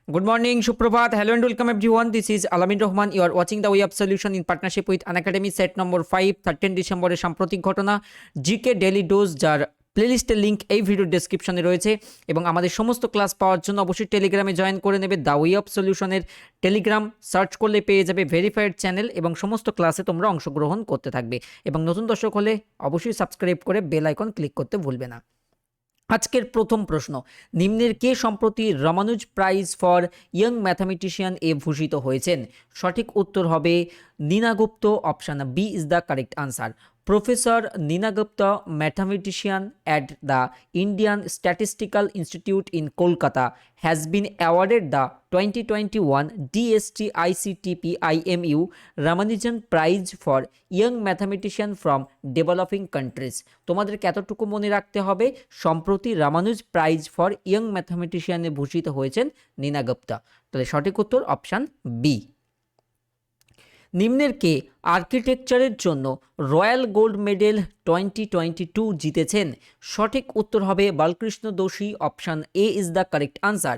Good morning, Shuprabhat. Hello and welcome everyone. This is Alamin Rahman. You are watching the Way of Solution in partnership with Unacademy set number 5, 13 ডিসেম্বরের সাম্প্রতিক ঘটনা GK daily dose, যার প্লেলিস্টের link এই ভিডিওর ডেসক্রিপশনে রয়েছে। এবং আমাদের সমস্ত ক্লাস পাওয়ার জন্য অবশ্যই টেলিগ্রামে জয়েন করে নেবে। দ্য ওয়ে অফ সলিউশনের টেলিগ্রাম সার্চ করলে পেয়ে যাবে ভেরিফাইড চ্যানেল, এবং সমস্ত ক্লাসে তোমরা অংশগ্রহণ করতে থাকবে। এবং নতুন দর্শক হলে অবশ্যই সাবস্ক্রাইব করে বেল আইকন ক্লিক করতে ভুলবে না। আজকের প্রথম প্রশ্ন, নিম্নের কে সম্প্রতি Ramanuja prize for young mathematician এ ভূষিত হয়েছেন? সঠিক উত্তর হবে Neena Gupta. Option B is the correct answer. Professor Neena Gupta, mathematician at the Indian Statistical Institute in Kolkata, has been awarded the 2021 DST ICTP IMU Ramanujan Prize for Young Mathematician from Developing Countries। তোমাদেরকে এতটুকু মনে রাখতে হবে, সম্প্রতি রামানুজ প্রাইজ ফর ইয়ং ম্যাথামেটিশিয়ানে ভূষিত হয়েছেন নীনা গুপ্তা। তাহলে সঠিক উত্তর অপশান বি। নিম্নের কে আর্কিটেকচারের জন্য রয়্যাল গোল্ড মেডেল 2022 জিতেছেন? সঠিক উত্তর হবে Balkrishna Doshi. Option A is the correct answer.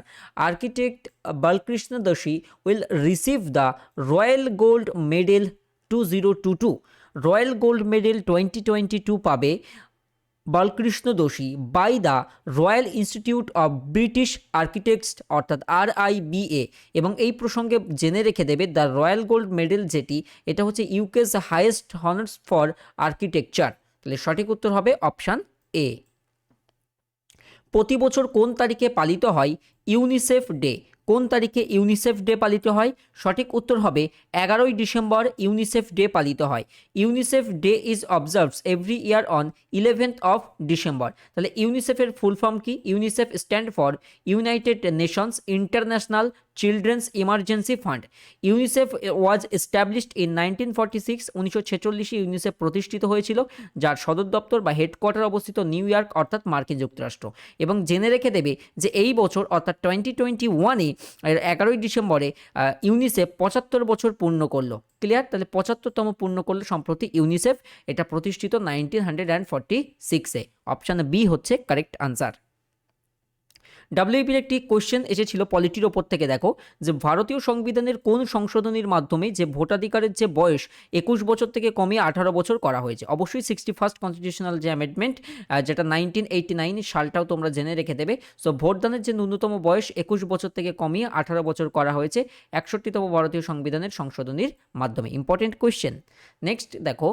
Architect Balkrishna Doshi will receive the Royal Gold Medal 2022। Royal Gold Medal 2022 পাবে Balkrishna Doshi by the Royal Institute of British Architects অর্থাৎ RIBA। এবং এই প্রসঙ্গে জেনে রেখে দেবে দ্য রয়্যাল গোল্ড মেডেল যেটি, এটা হচ্ছে ইউকেস হাইয়েস্ট হনার্স ফর আর্কিটেকচার। তাহলে সঠিক উত্তর হবে অপশান এ। প্রতি বছর কোন তারিখে পালিত হয় ইউনিসেফ ডে? কোন তারিখে ইউনিসেফ ডে পালিত হয়? সঠিক উত্তর হবে 11ই ডিসেম্বর ইউনিসেফ ডে পালিত হয়। UNICEF day is observes every year on 11th of December. তাহলে ইউনিসেফের ফুল ফর্ম কি? UNICEF stand for United Nations international children's emergency fund. UNICEF was established in 1946। 1946 UNICEF প্রতিষ্ঠিত হয়েছিল, যার সদর দপ্তর বা হেডকোয়ার্টার অবস্থিত নিউ ইয়র্ক অর্থাৎ মার্কিন যুক্তরাষ্ট্র। এবং জেনে রেখে দেবে যে এই বছর অর্থাৎ 2021-এ 11ই ডিসেম্বরে ইউনিসেফ 75 বছর পূর্ণ করলো। ক্লিয়ার? তাহলে 75তম পূর্ণ করলো সম্প্রতি ইউনিসেফ। এটা প্রতিষ্ঠিত 1946-এ। অপশান বি হচ্ছে কারেক্ট আনসার। ডাব্লিউপির একটি কোয়েশ্চেন এসেছিল পলিটির ওপর থেকে। দেখো যে ভারতীয় সংবিধানের কোন সংশোধনীর মাধ্যমে যে ভোটাধিকারের যে বয়স 21 বছর থেকে কমিয়ে 18 বছর করা হয়েছে? অবশ্যই 61st কনস্টিটিউশনাল যে অ্যামেন্ডমেন্ট, যেটা 1989 সালটাও তোমরা জেনে রেখে দেবে। সো ভোটদানের যে ন্যূনতম বয়স 21 বছর থেকে কমিয়ে 18 বছর করা হয়েছে 61তম ভারতীয় সংবিধানের সংশোধনীর মাধ্যমে। Important question. নেক্সট দেখো,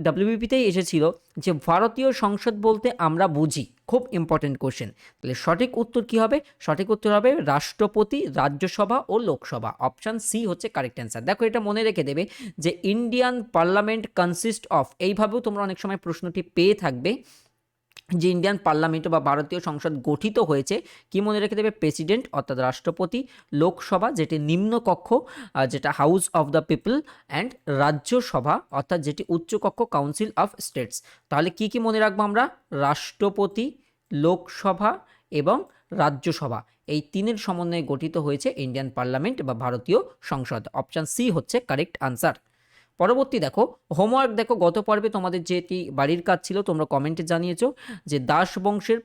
ডাব্লিউবিপিতেই এসেছিল যে ভারতীয় সংসদ বলতে আমরা বুঝি। খুব ইম্পর্টেন্ট কোয়েশ্চেন। তাহলে সঠিক উত্তর কি হবে? সঠিক উত্তর হবে রাষ্ট্রপতি, রাজ্যসভা ও লোকসভা। অপশান সি হচ্ছে কারেক্ট অ্যান্সার। দেখো এটা মনে রেখে দেবে যে ইন্ডিয়ান পার্লামেন্ট কনসিস্ট অফ, এইভাবেও তোমরা অনেক সময় প্রশ্নটি পেয়ে থাকবে যে ইন্ডিয়ান পার্লামেন্ট বা ভারতীয় সংসদ গঠিত হয়েছে, কি মনে রেখে দেবে? প্রেসিডেন্ট অর্থাৎ রাষ্ট্রপতি, লোকসভা যেটি নিম্নকক্ষ যেটা house of the people, and Rajya Sabha অর্থাৎ যেটি উচ্চকক্ষ কাউন্সিল অফ স্টেটস। তাহলে কি কি মনে রাখবো আমরা? রাষ্ট্রপতি, লোকসভা এবং রাজ্যসভা, এই তিনের সমন্বয়ে গঠিত হয়েছে ইন্ডিয়ান পার্লামেন্ট বা ভারতীয় সংসদ। অপশান সি হচ্ছে কারেক্ট আনসার। পরবর্তী দেখো, হোমওয়ার্ক দেখো, গত পর্বে তোমাদের যেটি বাড়ির কাজ ছিল তোমরা কমেন্টে জানিয়েছো যে দাস বংশের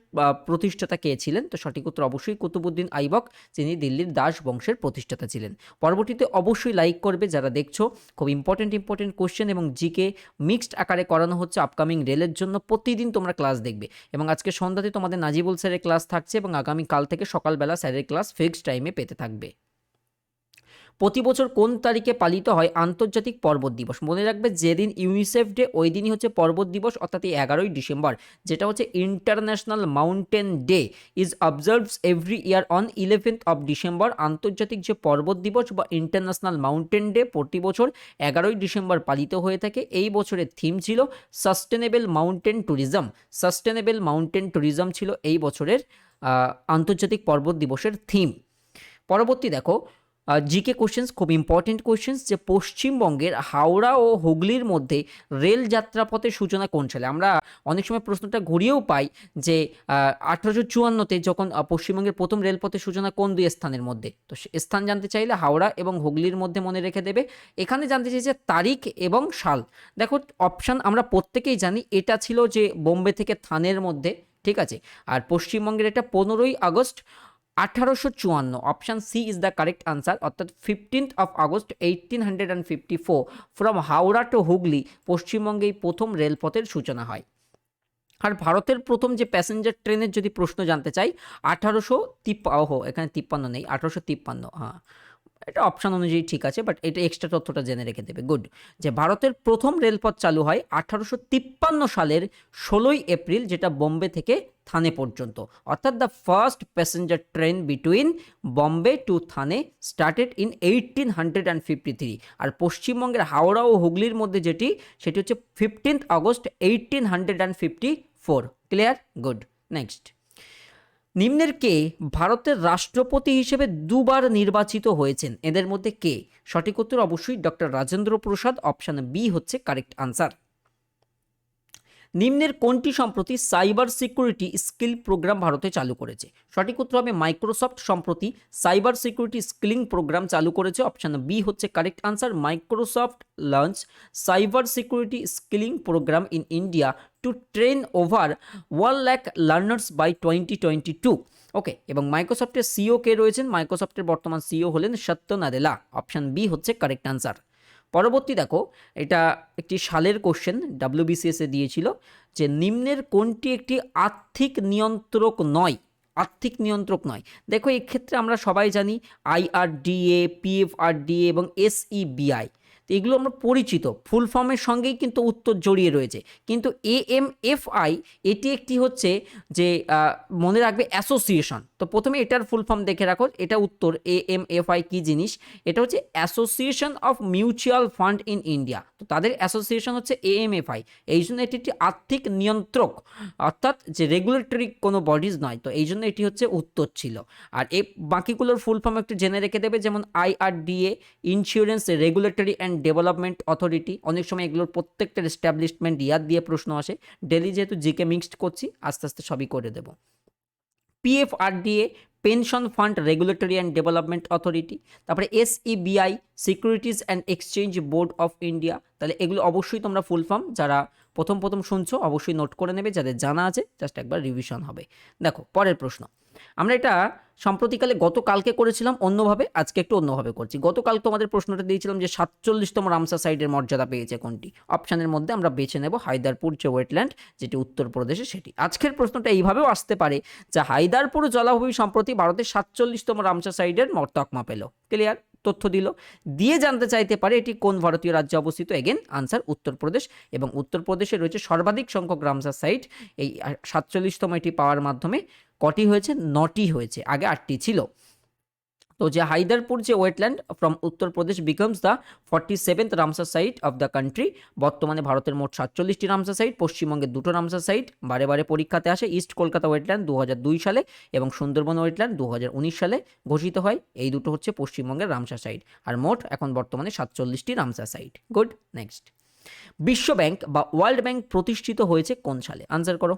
প্রতিষ্ঠাতা কে ছিলেন? তো সঠিক উত্তর অবশ্যই কুতুবুদ্দিন আইবক, যিনি দিল্লির দাস বংশের প্রতিষ্ঠাতা ছিলেন। পরবর্তীতে অবশ্যই লাইক করবে যারা দেখছো। খুব ইম্পর্টেন্ট কোশ্চেন এবং জিকে মিক্সড আকারে করানো হচ্ছে আপকামিং রেলের জন্য। প্রতিদিন তোমরা ক্লাস দেখবে, এবং আজকে সন্ধ্যাতে তোমাদের নাজিবুল স্যারের ক্লাস থাকছে, এবং আগামীকাল থেকে সকালবেলা স্যারের ক্লাস ফিক্সড টাইমে পেতে থাকবে। প্রতি বছর কোন তারিখে পালিত হয় আন্তর্জাতিক পর্বত দিবস? মনে রাখবে যেদিন ইউনিসেফ ডে ওই দিনই হচ্ছে পর্বত দিবস, অর্থাৎ 11ই ডিসেম্বর, যেটা হচ্ছে international mountain day is observes every year on 11th of December. আন্তর্জাতিক যে পর্বত দিবস বা ইন্টারন্যাশনাল মাউন্টেন ডে প্রতি বছর 11ই ডিসেম্বর পালিত হয়ে থাকে। এই বছরের থিম ছিল sustainable mountain tourism. Sustainable mountain tourism ছিল এই বছরের আন্তর্জাতিক পর্বত দিবসের থিম। পরবর্তী দেখো, জিকে কোশ্চেন্স, খুব ইম্পর্টেন্ট কোশ্চেন্স, যে পশ্চিমবঙ্গের হাওড়া ও হুগলির মধ্যে রেল যাত্রাপথের সূচনা কোন সালে? আমরা অনেক সময় প্রশ্নটা ঘুরিয়েও পাই যে 1854-তে যখন পশ্চিমবঙ্গের প্রথম রেলপথের সূচনা কোন দুই স্থানের মধ্যে? তো স্থান জানতে চাইলে হাওড়া এবং হুগলির মধ্যে মনে রেখে দেবে। এখানে জানতে চাইছে তারিখ এবং সাল। দেখো অপশান আমরা প্রত্যেকেই জানি, এটা ছিল যে বোম্বে থেকে থানের মধ্যে, ঠিক আছে। আর পশ্চিমবঙ্গের এটা 15ই August 1854, option C is the correct answer, অর্থাৎ 15th of August 1854 from Howrah to Hooghly পশ্চিমবঙ্গে এই প্রথম রেলপথের সূচনা হয়। আর ভারতের প্রথম যে প্যাসেঞ্জার ট্রেনের যদি প্রশ্ন জানতে চাই, 1853, এখানে 53 নেই, 1853, হ্যাঁ এটা অপশান অনুযায়ী ঠিক আছে, বাট এটা এক্সট্রা তথ্যটা জেনে রেখে দেবে। গুড, যে ভারতের প্রথম রেলপথ চালু হয় 1853 সালের 16ই এপ্রিল, যেটা বোম্বে থেকে থানে পর্যন্ত, অর্থাৎ the first passenger train between Bombay to Thane started in 1853। আর পশ্চিমবঙ্গের হাওড়া ও হুগলির মধ্যে সেটি হচ্ছে 15th August 1854। Clear? Good. Next, নিম্নের কে ভারতের রাষ্ট্রপতি হিসেবে দুবার নির্বাচিত হয়েছেন? এদের মধ্যে কে? সঠিক উত্তর অবশ্যই doctor Rajendra Prasad, option B হচ্ছে কারেক্ট আনসার। নিম্নের কোনটি সম্প্রতি সাইবার সিকিউরিটি স্কিল প্রোগ্রাম ভারতে চালু করেছে? সঠিক উত্তর হবে মাইক্রোসফট সম্প্রতি সাইবার সিকিউরিটি স্কিলিং প্রোগ্রাম চালু করেছে, অপশন বি হচ্ছে correct answer. Microsoft launch cyber security skilling programme in India to train over 1 lakh learners by 2022। Okay, এবং মাইক্রোসফটের সিও কে রয়েছেন? মাইক্রোসফটের বর্তমান সিও হলেন সত্য নাদেলা, অপশন বি হচ্ছে কারেক্ট আনসার। পরবর্তী দেখো, এটা একটি সালের কোশ্চেন, ডাব্লিউবিসিএসে দিয়েছিল যে নিম্নের কোনটি একটি আর্থিক নিয়ন্ত্রক নয়? আর্থিক নিয়ন্ত্রক নয়। দেখো, এক্ষেত্রে আমরা সবাই জানি আইআরডিএ, পিএফআরডিএ এবং এসইবিআই, তো এগুলো আমরা পরিচিত, ফুল ফর্মের সঙ্গেই কিন্তু উত্তর জড়িয়ে রয়েছে। কিন্তু এএমএফআই এটি একটি হচ্ছে যে মনে রাখবে অ্যাসোসিয়েশন। তো প্রথমে এটার ফুল ফর্ম দেখে রাখো, এটা উত্তর। এএমএফআই কি জিনিস? এটা হচ্ছে association of mutual fund in India. তো তাদের অ্যাসোসিয়েশন হচ্ছে এএমএফআই, এই জন্য এটি একটি আর্থিক নিয়ন্ত্রক, অর্থাৎ যে রেগুলেটরি কোনো বডিজ নয়। তো এই জন্য এটি হচ্ছে উত্তর ছিল। আর এই বাকিগুলোর ফুল ফর্ম একটু জেনে রেখে দেবে, যেমন IRDA insurance regulatory and Development authority. অনেক সময় এগুলোর প্রত্যেকটার এস্টাবলিশমেন্ট ইয়ার দিয়ে প্রশ্ন আসে। ডেলি যেহেতু জিকে মিক্সড করছি, আস্তে আস্তে সবই করে দেব। PFRDA Pension Fund Regulatory and Development Authority. তারপরে SEBI Securities and Exchange Board of India. তাহলে এগুলো অবশ্যই তোমরা ফুল ফর্ম যারা প্রথম শুনছো অবশ্যই নোট করে নেবে, যাদের জানা আছে জাস্ট একবার রিভিশন হবে। দেখো পরের প্রশ্ন, আমরা এটা সম্প্রতিকালে গতকালকে করেছিলাম অন্যভাবে, আজকে একটু অন্যভাবে করছি। গতকাল তোমাদের প্রশ্নটা দিয়েছিলাম যে 47তম রামসার সাইটের মর্যাদা পেয়েছে কোনটি? অপশানের মধ্যে আমরা বেছে নেব হায়দারপুর যে ওয়েটল্যান্ড, যেটি উত্তরপ্রদেশে সেটি। আজকের প্রশ্নটা এইভাবেও আসতে পারে যে হায়দারপুর জলাভূমি সম্প্রতি ভারতের 47তম রামসার সাইটের তকমা পেল। ক্লিয়ার? তথ্য দিয়ে জানতে চাইতে পারে এটি কোন ভারতীয় রাজ্যে অবস্থিত। এগেন আনসার উত্তরপ্রদেশ, এবং উত্তরপ্রদেশে রয়েছে সর্বাধিক সংখ্যক রামসার সাইট। এই 47তম এটি পাওয়ার মাধ্যমে কটি হয়েছে? 9টি হয়েছে, আগে 8টি ছিল। তো যে হায়দারপুর যে wetland from Uttar Pradesh becomes the 47th Ramsar site of the country. বর্তমানে ভারতের মোট 47টি রামসার সাইট, পশ্চিমবঙ্গে 2টো রামসার সাইট বারে বারে পরীক্ষাতে আসে। ইস্ট কলকাতা ওয়েটল্যান্ড 2002 সালে এবং সুন্দরবন ওয়েটল্যান্ড 2019 সালে ঘোষিত হয়। এই দুটো হচ্ছে পশ্চিমবঙ্গের রামসার সাইট, আর মোট এখন বর্তমানে 47টি রামসার সাইট। গুড। নেক্সট, বিশ্ব ব্যাংক বা ওয়ার্ল্ড ব্যাংক প্রতিষ্ঠিত হয়েছে কোন সালে? আনসার করো,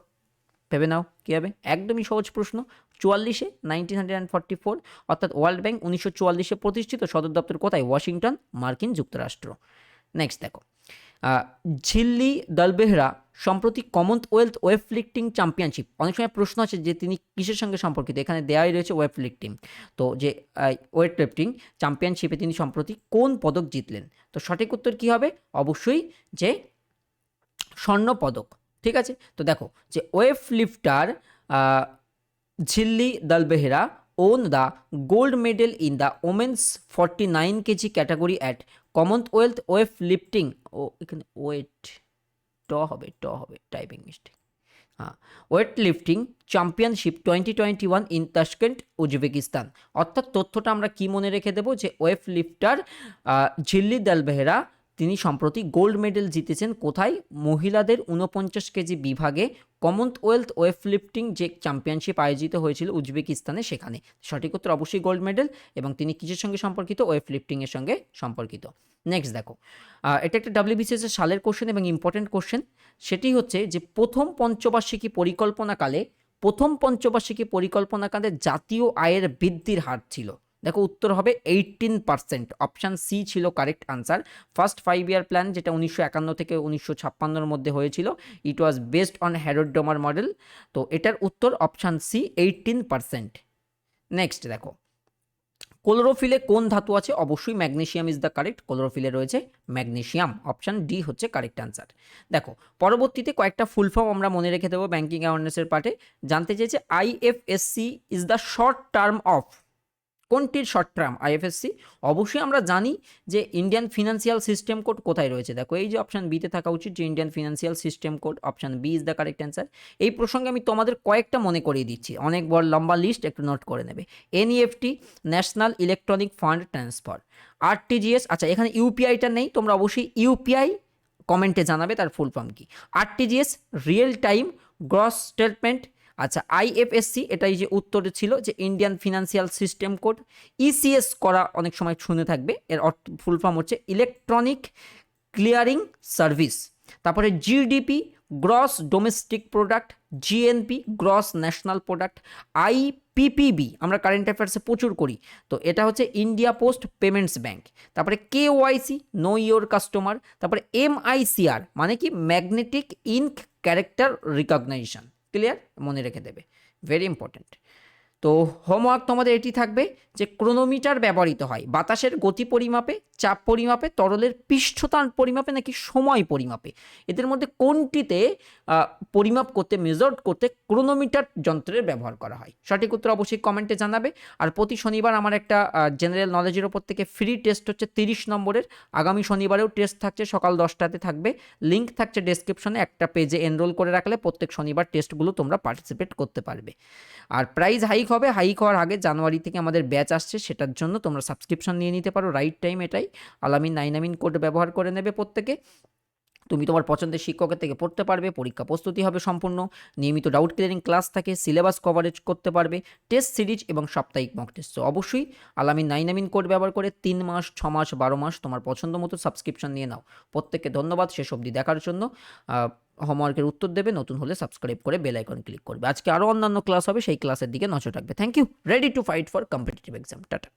ভেবে নাও কী হবে। একদমই সহজ প্রশ্ন, 44-এ 1944, অর্থাৎ ওয়ার্ল্ড ব্যাংক 1944-এ প্রতিষ্ঠিত। সদর দপ্তর কোথায়? ওয়াশিংটন, মার্কিন যুক্তরাষ্ট্র। নেক্সট দেখো, ঝিল্লি দলবেহরা সম্প্রতি কমনওয়েলথ ওয়েট লিফটিং চ্যাম্পিয়নশিপ, অনেক সময় প্রশ্ন আছে যে তিনি কিসের সঙ্গে সম্পর্কিত, এখানে দেওয়াই রয়েছে ওয়েট লিফটিং। তো যে ওয়েট লিফটিং চ্যাম্পিয়নশিপে তিনি সম্প্রতি কোন পদক জিতলেন? তো সঠিক উত্তর কী হবে? অবশ্যই যে স্বর্ণ পদক। ঠিক আছে, তো দেখো যে weightlifter Jhilli Dalabehera won the gold medal in the women's 49 kg category at Commonwealth weightlifting. ও এখানে ট হবে টাইপিং মিস্টেক। হ্যাঁ, weightlifting championship 2021 in Tashkent, Uzbekistan. অর্থাৎ তথ্যটা আমরা কি মনে রেখে দেবো যে ওয়েট লিফটার ঝিল্লি দলবেহরা তিনি সম্প্রতি গোল্ড মেডেল জিতেছেন কোথায়? মহিলাদের 49 কেজি বিভাগে কমনওয়েলথ ওয়েট লিফটিং যে চ্যাম্পিয়নশিপ আয়োজিত হয়েছিল উজবেকিস্তানে, সেখানে। সঠিক উত্তর অবশ্যই গোল্ড মেডেল, এবং তিনি কিসের সঙ্গে সম্পর্কিত? ওয়েট লিফটিংয়ের সঙ্গে সম্পর্কিত। নেক্সট দেখো, এটা একটা ডাব্লিউবিসিএস এর সালের কোশ্চেন এবং ইম্পর্টেন্ট কোশ্চেন। সেটি হচ্ছে যে প্রথম পঞ্চবার্ষিকী পরিকল্পনাকালে জাতীয় আয়ের বৃদ্ধির হার ছিল। দেখো উত্তর হবে 18%, অপশান সি ছিল correct answer. First 5 year plan, যেটা 1951 থেকে 1956 মধ্যে হয়েছিল, it was based on Harrod Domar model. তো এটার উত্তর অপশান সি 18%। নেক্সট দেখো, ক্লোরোফিলে কোন ধাতু আছে? অবশ্যই ম্যাগনেসিয়াম ইজ দ্য কারেক্ট। ক্লোরোফিলে রয়েছে ম্যাগনেসিয়াম, অপশন ডি হচ্ছে কারেক্ট অ্যান্সার। দেখো পরবর্তীতে কয়েকটা ফুল ফর্ম আমরা মনে রেখে দেবো ব্যাংকিং অ্যাওয়ারনেসের পার্টে। জানতে চেয়েছে IFSC is the short term of, কোনটির শর্ট টার্ম আইএফএসসি? অবশ্যই আমরা জানি যে ইন্ডিয়ান ফিনান্সিয়াল সিস্টেম কোড কোথায় রয়েছে, দেখো এই যে অপশন বিতে থাকা উচিত যে Indian financial system code, option B is the correct answer. এই প্রসঙ্গে আমি তোমাদের কয়েকটা মনে করিয়ে দিচ্ছি, অনেক বড় লম্বা লিস্ট, একটু নোট করে নেবে। NEFT, national electronic fund transfer. RTGS, আচ্ছা এখানে ইউপিআইটা নেই, তোমরা অবশ্যই ইউপিআই কমেন্টে জানাবে তার ফুল ফর্ম কি। RTGS real time gross statement. আচ্ছা আইএফএসসি, এটাই যে উত্তরে ছিল যে Indian financial system code. ECS করা অনেক সময় শুনে থাকবে, এর ফুল ফর্ম হচ্ছে ইলেকট্রনিক ক্লিয়ারিং সার্ভিস। তারপরে GDP gross domestic product, GNP gross national product, IPPB আমরা কারেন্ট অ্যাফেয়ার্সে প্রচুর করি, তো এটা হচ্ছে ইন্ডিয়া পোস্ট পেমেন্টস ব্যাংক। তারপরে কেওয়াইসি নো ইয়োর কাস্টমার। তারপরে এমআইসিআর মানে কি magnetic ink character recognition. Clear, মনে রেখে দেবে, ভেরি ইম্পর্টেন্ট। তো হোমওয়ার্ক তোমাদের এটি থাকবে যে ক্রোনোমিটার ব্যবহৃত হয় বাতাসের গতি পরিমাপে, চাপ পরিমাপে, তরলের পৃষ্ঠতাপ পরিমাপে নাকি সময় পরিমাপে? এদের মধ্যে কোনটিতে পরিমাপ করতে, মেজার করতে ক্রোনোমিটার যন্ত্রের ব্যবহার করা হয়? সঠিক উত্তর অবশ্যই কমেন্টে জানাবে। আর প্রতি শনিবার আমার একটা জেনারেল নলেজের ওপর থেকে ফ্রি টেস্ট হচ্ছে 30 নম্বরের, আগামী শনিবারেও টেস্ট থাকছে, সকাল 10টাতে থাকবে, লিঙ্ক থাকছে ডেসক্রিপশনে, একটা পেজে এনরোল করে রাখলে প্রত্যেক শনিবার টেস্টগুলো তোমরা পার্টিসিপেট করতে পারবে। আর প্রাইস হাইক হবে, হাইক হওয়ার আগে জানুয়ারি থেকে আমাদের ব্যাচ আসছে, সেটার জন্য তোমরা সাবস্ক্রিপশন নিয়ে নিতে পারো, রাইট টাইম এটাই। আলামিন 9 কোড ব্যবহার করে নেবে প্রত্যেকে। তুমি তোমার পছন্দের শিক্ষকের থেকে পড়তে পারবে, পরীক্ষা প্রস্তুতি হবে সম্পূর্ণ, নিয়মিত ডাউট ক্লিয়ারিং ক্লাস থাকে, সিলেবাস কভারেজ করতে পারবে, টেস্ট সিরিজ এবং সাপ্তাহিক মক টেস্ট। তো অবশ্যই আলামিন 9 কোড ব্যবহার করে 3 মাস, 6 মাস, 12 মাস তোমার পছন্দ মতো সাবস্ক্রিপশন নিয়ে নাও। প্রত্যেককে ধন্যবাদ শেষ অবধি দেখার জন্য। হোমওয়ার্কের উত্তর দেবে, নতুন হলে সাবস্ক্রাইব করে বেল আইকন ক্লিক করবে। আজকে আরও অন্যান্য ক্লাস হবে, সেই ক্লাসের দিকে নজর রাখবে। Thank you. Ready to fight for competitive exam. Tata.